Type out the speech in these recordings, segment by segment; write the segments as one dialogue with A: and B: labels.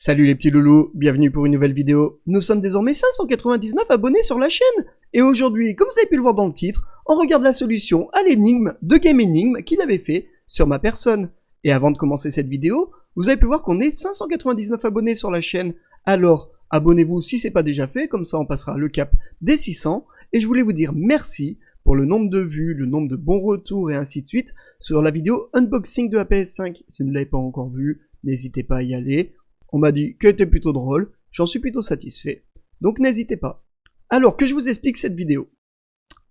A: Salut les petits loulous, bienvenue pour une nouvelle vidéo. Nous sommes désormais 599 abonnés sur la chaîne. Et aujourd'hui, comme vous avez pu le voir dans le titre, on regarde la solution à l'énigme de Game Enigme qu'il avait fait sur ma personne. Et avant de commencer cette vidéo, vous avez pu voir qu'on est 599 abonnés sur la chaîne. Alors, abonnez-vous si c'est pas déjà fait, comme ça on passera le cap des 600. Et je voulais vous dire merci pour le nombre de vues, le nombre de bons retours et ainsi de suite sur la vidéo unboxing de la PS5. Si vous ne l'avez pas encore vue, n'hésitez pas à y aller. On m'a dit qu'elle était plutôt drôle, j'en suis plutôt satisfait. Donc n'hésitez pas. Alors que je vous explique cette vidéo.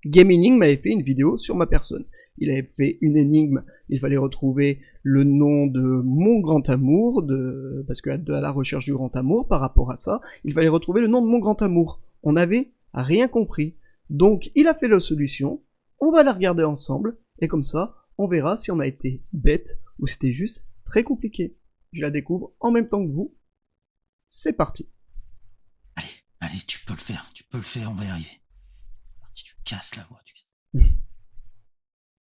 A: Game Enigme m'avait fait une vidéo sur ma personne. Il avait fait une énigme, il fallait retrouver le nom de mon grand amour, parce que à la recherche du grand amour, par rapport à ça, il fallait retrouver le nom de mon grand amour. On n'avait rien compris. Donc il a fait la solution, on va la regarder ensemble, et comme ça, on verra si on a été bête ou c'était juste très compliqué. Je la découvre en même temps que vous. C'est parti.
B: Allez, tu peux le faire, on va y arriver. Si tu casses la voix,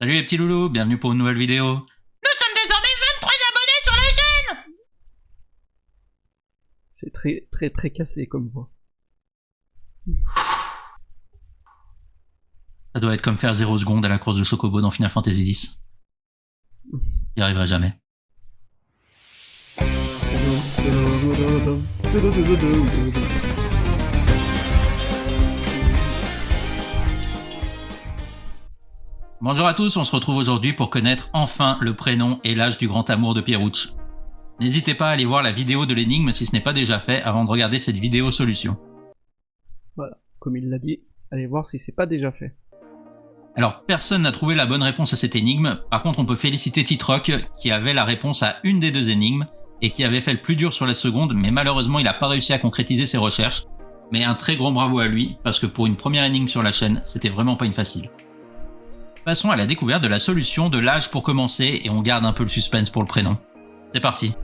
B: Salut les petits loulous, bienvenue pour une nouvelle vidéo. Nous sommes désormais 23 abonnés sur la chaîne.
A: C'est très cassé comme voix.
B: Ça doit être comme faire 0 secondes à la course de Chocobo dans Final Fantasy X. J'y arriverai jamais. Bonjour à tous, on se retrouve aujourd'hui pour connaître enfin le prénom et l'âge du grand amour de Pieruccio. N'hésitez pas à aller voir la vidéo de l'énigme si ce n'est pas déjà fait avant de regarder cette vidéo solution.
A: Voilà, comme il l'a dit, allez voir si c'est pas déjà fait.
B: Alors, personne n'a trouvé la bonne réponse à cette énigme, par contre on peut féliciter Titrock qui avait la réponse à une des deux énigmes et qui avait fait le plus dur sur la seconde, mais malheureusement il n'a pas réussi à concrétiser ses recherches. Mais un très grand bravo à lui, parce que pour une première énigme sur la chaîne, c'était vraiment pas une facile. Passons à la découverte de la solution de l'âge pour commencer, et on garde un peu le suspense pour le prénom. C'est parti.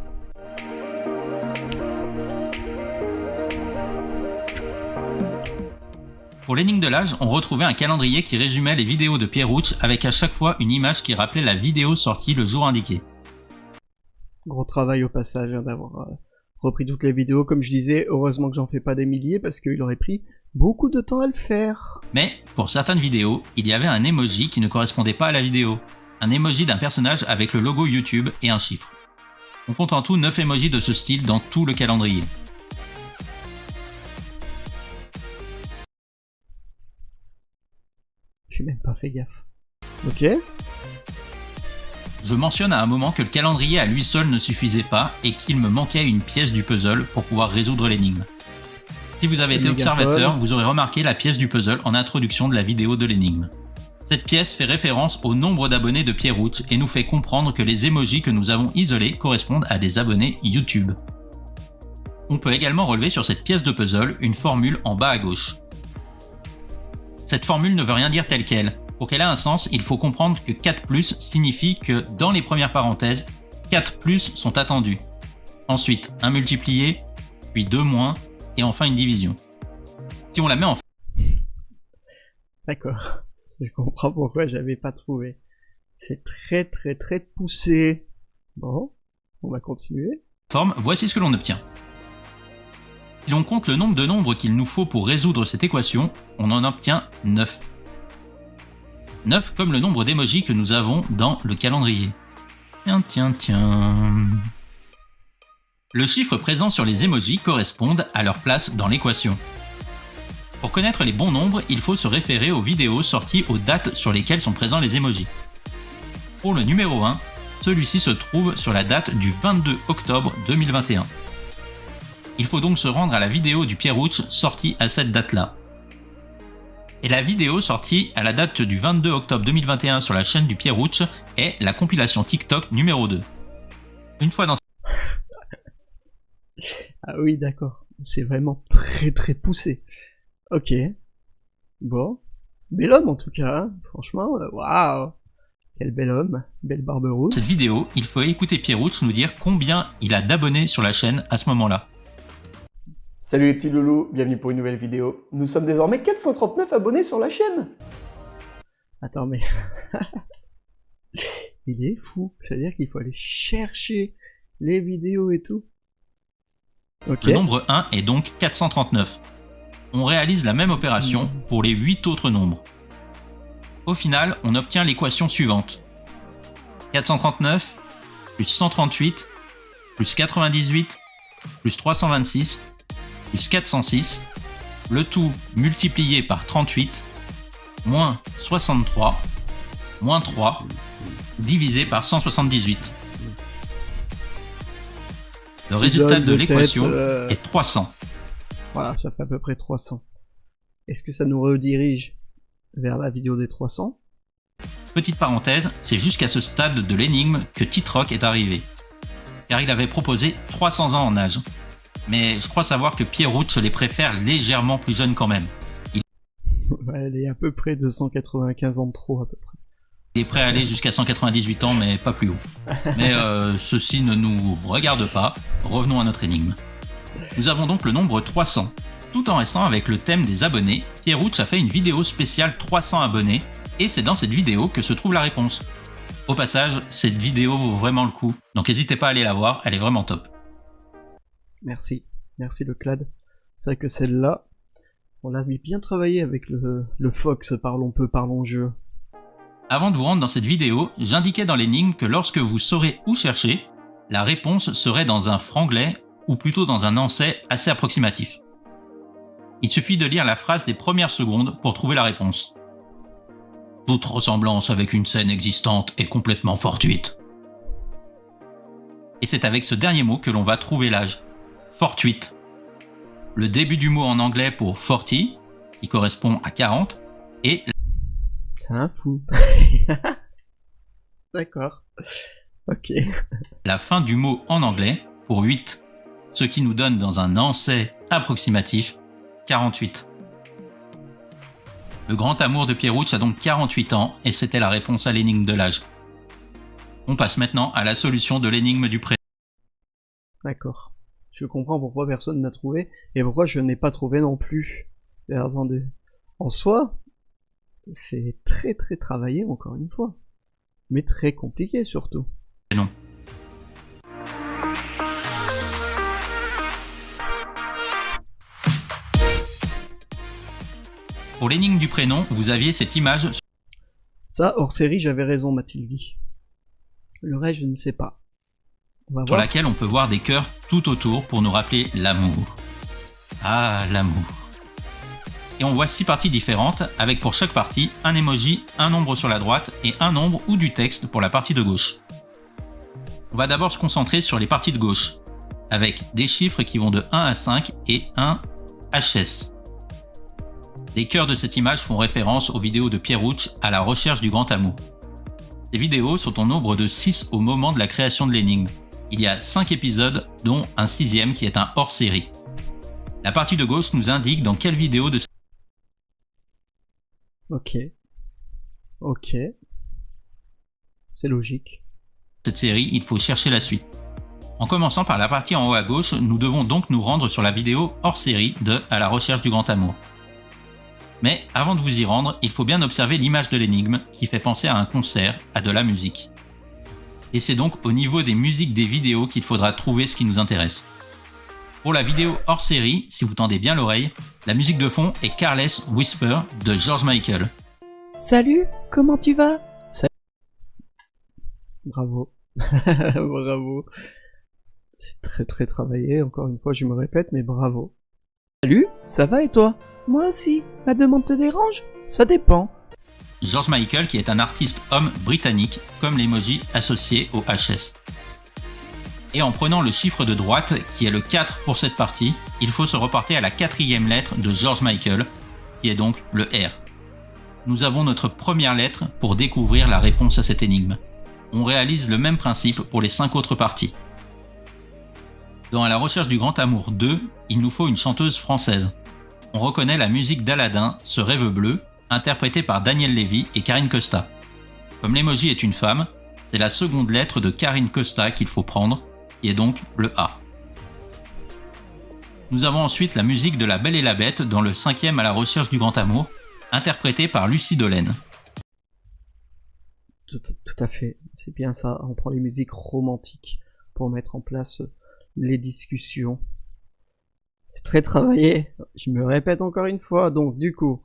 B: Pour l'énigme de l'âge, on retrouvait un calendrier qui résumait les vidéos de Pieruccio avec à chaque fois une image qui rappelait la vidéo sortie le jour indiqué.
A: Gros travail au passage d'avoir repris toutes les vidéos. Comme je disais, heureusement que j'en fais pas des milliers parce qu'il aurait pris beaucoup de temps à le faire.
B: Mais, pour certaines vidéos, il y avait un emoji qui ne correspondait pas à la vidéo. Un emoji d'un personnage avec le logo YouTube et un chiffre. On compte en tout 9 emojis de ce style dans tout le calendrier.
A: J'ai même pas fait gaffe. Ok.
B: Je mentionne à un moment que le calendrier à lui seul ne suffisait pas et qu'il me manquait une pièce du puzzle pour pouvoir résoudre l'énigme. Si vous avez été observateur, vous aurez remarqué la pièce du puzzle en introduction de la vidéo de l'énigme. Cette pièce fait référence au nombre d'abonnés de Pieruccio et nous fait comprendre que les emojis que nous avons isolés correspondent à des abonnés YouTube. On peut également relever sur cette pièce de puzzle une formule en bas à gauche. Cette formule ne veut rien dire telle quelle. Pour qu'elle ait un sens, il faut comprendre que 4+, signifie que dans les premières parenthèses, 4+ sont attendus. Ensuite, un multiplié, puis 2-, et enfin une division. Si on la met en...
A: D'accord. Je comprends pourquoi j'avais pas trouvé. C'est très poussé. Bon, on va continuer.
B: forme, voici ce que l'on obtient. Si l'on compte le nombre de nombres qu'il nous faut pour résoudre cette équation, on en obtient 9. 9 comme le nombre d'émojis que nous avons dans le calendrier. Tiens. Le chiffre présent sur les émojis correspondent à leur place dans l'équation. Pour connaître les bons nombres, il faut se référer aux vidéos sorties aux dates sur lesquelles sont présents les émojis. Pour le numéro 1, celui-ci se trouve sur la date du 22 octobre 2021. Il faut donc se rendre à la vidéo du Pieruccio sortie à cette date-là. Et la vidéo sortie à la date du 22 octobre 2021 sur la chaîne du Pieruccio est la compilation TikTok numéro 2. Une fois dans...
A: Ah oui, d'accord. C'est vraiment très poussé. Ok. Bon. Bel homme en tout cas, hein. Franchement, waouh. Quel bel homme, belle barbe rousse.
B: Cette vidéo, il faut écouter Pieruccio nous dire combien il a d'abonnés sur la chaîne à ce moment-là.
A: Salut les petits loulous, bienvenue pour une nouvelle vidéo. Nous sommes désormais 439 abonnés sur la chaîne. Attends, mais... Il est fou. C'est-à-dire qu'il faut aller chercher les vidéos et tout. Ok.
B: Le nombre 1 est donc 439. On réalise la même opération pour les 8 autres nombres. Au final, on obtient l'équation suivante. 439 plus 138 plus 98 plus 326 plus 406, le tout multiplié par 38, moins 63, moins 3, divisé par 178. Le résultat de l'équation est 300.
A: Voilà, ça fait à peu près 300. Est-ce que ça nous redirige vers la vidéo des 300?
B: Petite parenthèse, c'est jusqu'à ce stade de l'énigme que Titrock est arrivé. Car il avait proposé 300 ans en âge. Mais je crois savoir que Pierruccio les préfère légèrement plus jeunes quand même.
A: Elle est à peu près de 195 ans de trop, à peu près.
B: Il est prêt à aller jusqu'à 198 ans, mais pas plus haut. Mais ceci ne nous regarde pas. Revenons à notre énigme. Nous avons donc le nombre 300. Tout en restant avec le thème des abonnés, Pierruccio a fait une vidéo spéciale 300 abonnés, et c'est dans cette vidéo que se trouve la réponse. Au passage, cette vidéo vaut vraiment le coup, donc n'hésitez pas à aller la voir, elle est vraiment top.
A: Merci. Merci le Clad. C'est vrai que celle-là, on l'a bien travaillé avec le Fox, parlons peu, parlons jeu.
B: Avant de vous rendre dans cette vidéo, j'indiquais dans l'énigme que lorsque vous saurez où chercher, la réponse serait dans un franglais, ou plutôt dans un ançais assez approximatif. Il suffit de lire la phrase des premières secondes pour trouver la réponse. Toute ressemblance avec une scène existante est complètement fortuite. Et c'est avec ce dernier mot que l'on va trouver l'âge. Fortuite. Le début du mot en anglais pour 40, qui correspond à 40, et
A: C'est un fou. D'accord. Ok.
B: la fin du mot en anglais pour 8, ce qui nous donne dans un ançais approximatif 48. Le grand amour de Pierruccio a donc 48 ans et c'était la réponse à l'énigme de l'âge. On passe maintenant à la solution de l'énigme du prénom.
A: D'accord. Je comprends pourquoi personne n'a trouvé et pourquoi je n'ai pas trouvé non plus. Mais attendez. En soi, c'est très très travaillé encore une fois. Mais très compliqué surtout.
B: Non. Pour l'énigme du prénom, vous aviez cette image
A: Ça, hors série, j'avais raison, m'a-t-il dit. Le reste, je ne sais pas. On va
B: sur
A: voir.
B: laquelle on peut voir des cœurs tout autour pour nous rappeler l'amour. Ah, l'amour. Et on voit 6 parties différentes, avec pour chaque partie un emoji, un nombre sur la droite et un nombre ou du texte pour la partie de gauche. On va d'abord se concentrer sur les parties de gauche, avec des chiffres qui vont de 1 à 5 et un HS. Les cœurs de cette image font référence aux vidéos de Pierruccio à la recherche du grand amour. Ces vidéos sont au nombre de 6 au moment de la création de l'énigme. Il y a 5 épisodes, dont un 6e qui est un hors-série. La partie de gauche nous indique dans quelle vidéo de
A: Ok. Ok. C'est logique.
B: cette série il faut chercher la suite. En commençant par la partie en haut à gauche, nous devons donc nous rendre sur la vidéo hors-série de À la recherche du grand amour. Mais avant de vous y rendre, il faut bien observer l'image de l'énigme qui fait penser à un concert, à de la musique. Et c'est donc au niveau des musiques des vidéos qu'il faudra trouver ce qui nous intéresse. Pour la vidéo hors série, si vous tendez bien l'oreille, la musique de fond est Careless Whisper de George Michael.
A: Salut, comment tu vas? Bravo. Bravo. C'est très très travaillé, encore une fois je me répète, mais bravo. Salut, ça va et toi? Moi aussi. Ma demande te dérange? Ça dépend.
B: George Michael qui est un artiste homme britannique, comme l'emoji associé au HS. Et en prenant le chiffre de droite, qui est le 4 pour cette partie, il faut se reporter à la 4e lettre de George Michael, qui est donc le R. Nous avons notre première lettre pour découvrir la réponse à cette énigme. On réalise le même principe pour les 5 autres parties. Dans À la recherche du grand amour 2, il nous faut une chanteuse française. On reconnaît la musique d'Aladin, Ce rêve bleu, interprétée par Daniel Lévy et Karine Costa. Comme l'emoji est une femme, c'est la seconde lettre de Karine Costa qu'il faut prendre, qui est donc le A. Nous avons ensuite la musique de La Belle et la Bête dans le 5e À la recherche du grand amour, interprétée par Lucie Dolène.
A: Tout à fait, c'est bien ça. On prend les musiques romantiques pour mettre en place les discussions. C'est très travaillé. Je me répète encore une fois. Donc, du coup,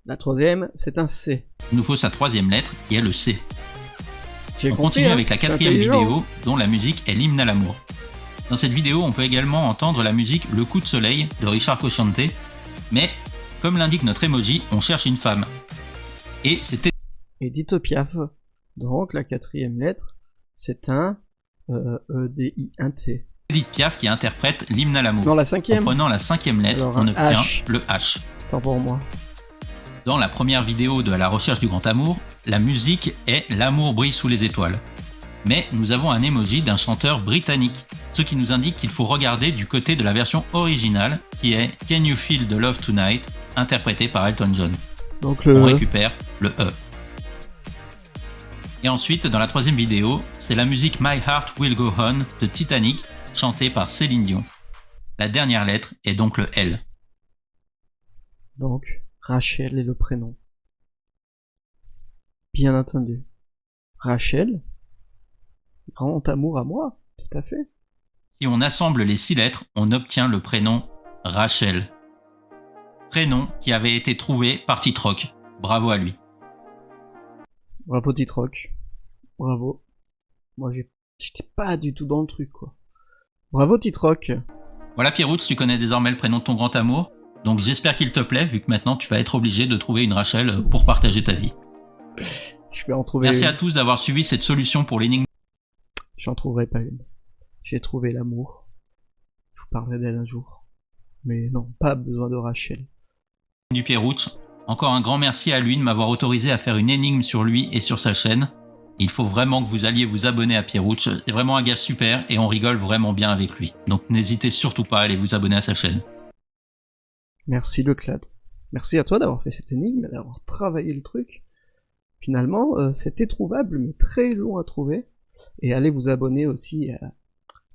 A: la troisième, c'est un C.
B: Il nous faut sa troisième lettre, qui est le C.
A: J'ai
B: On
A: compris,
B: continue
A: hein.
B: avec la
A: Je suis
B: quatrième
A: intelligent.
B: vidéo, dont la musique est l'hymne à l'amour. Dans cette vidéo, on peut également entendre la musique Le coup de soleil de Richard Cocciante, mais, comme l'indique notre emoji, on cherche une femme. Et c'était
A: Edith Piaf. Donc, la quatrième lettre, c'est un E-D-I-1-T.
B: Edith Piaf qui interprète l'hymne à l'amour.
A: Non, la
B: En
A: cinquième.
B: prenant la cinquième lettre,
A: Alors,
B: on
A: un
B: obtient
A: H.
B: le H.
A: Attends pour moi.
B: Dans la première vidéo de À la recherche du grand amour, la musique est L'amour brille sous les étoiles. Mais nous avons un emoji d'un chanteur britannique, ce qui nous indique qu'il faut regarder du côté de la version originale, qui est Can You Feel the Love Tonight, interprétée par Elton John.
A: Donc,
B: On
A: le
B: récupère le E. Et ensuite, dans la troisième vidéo, c'est la musique My Heart Will Go On de Titanic, chantée par Céline Dion. La dernière lettre est donc le L.
A: Donc, Rachel est le prénom. Bien entendu. Rachel, grand amour à moi, tout à fait.
B: Si on assemble les 6 lettres, on obtient le prénom Rachel. Prénom qui avait été trouvé par Titrock. Bravo à lui.
A: Bravo Titrock. Bravo. Moi, j'étais pas du tout dans le truc, quoi. Bravo Titrock.
B: Voilà Pierrot, tu connais désormais le prénom de ton grand amour. Donc j'espère qu'il te plaît, vu que maintenant tu vas être obligé de trouver une Rachel pour partager ta vie.
A: Je vais en trouver
B: Merci
A: une.
B: à tous d'avoir suivi cette solution pour l'énigme
A: J'en trouverai pas une. J'ai trouvé l'amour. Je vous parlerai d'elle un jour. Mais non, pas besoin de Rachel.
B: du Pierrouch. Encore un grand merci à lui de m'avoir autorisé à faire une énigme sur lui et sur sa chaîne. Il faut vraiment que vous alliez vous abonner à Pierrouch. C'est vraiment un gars super et on rigole vraiment bien avec lui. Donc n'hésitez surtout pas à aller vous abonner à sa chaîne.
A: Merci Leclad. Merci à toi d'avoir fait cette énigme, d'avoir travaillé le truc. Finalement, c'était trouvable, mais très long à trouver. Et allez vous abonner aussi à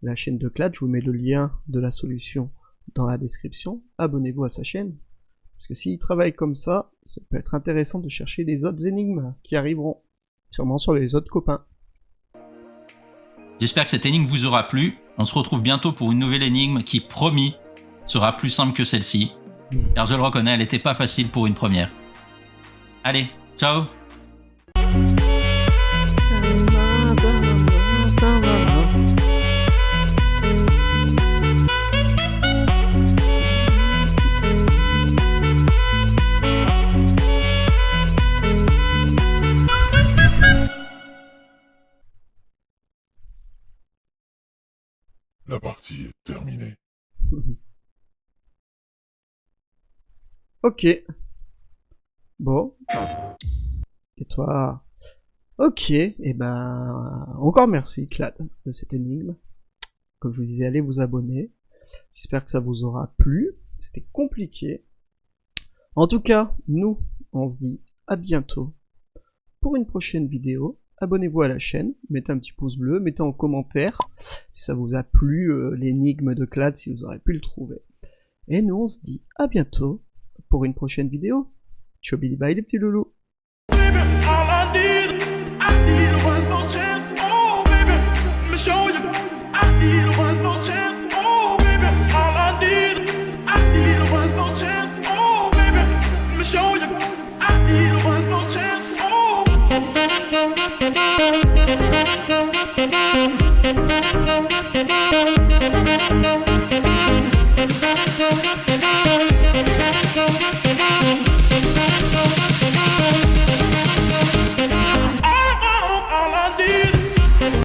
A: la chaîne de Clad. Je vous mets le lien de la solution dans la description. Abonnez-vous à sa chaîne. Parce que s'il travaille comme ça peut être intéressant de chercher les autres énigmes qui arriveront. Sûrement sur les autres copains.
B: J'espère que cette énigme vous aura plu. On se retrouve bientôt pour une nouvelle énigme qui, promis, sera plus simple que celle-ci. Car je le reconnais, elle n'était pas facile pour une première. Allez, ciao!
C: La partie est terminée.
A: Ok. Bon. Et toi? Ok. Et ben, encore merci, Clad, de cette énigme. Comme je vous disais, allez vous abonner. J'espère que ça vous aura plu. C'était compliqué. En tout cas, nous, on se dit à bientôt pour une prochaine vidéo. Abonnez-vous à la chaîne, mettez un petit pouce bleu, mettez en commentaire si ça vous a plu l'énigme de Clad, si vous aurez pu le trouver. Et nous, on se dit à bientôt pour une prochaine vidéo. Ciao, bye les petits loulous.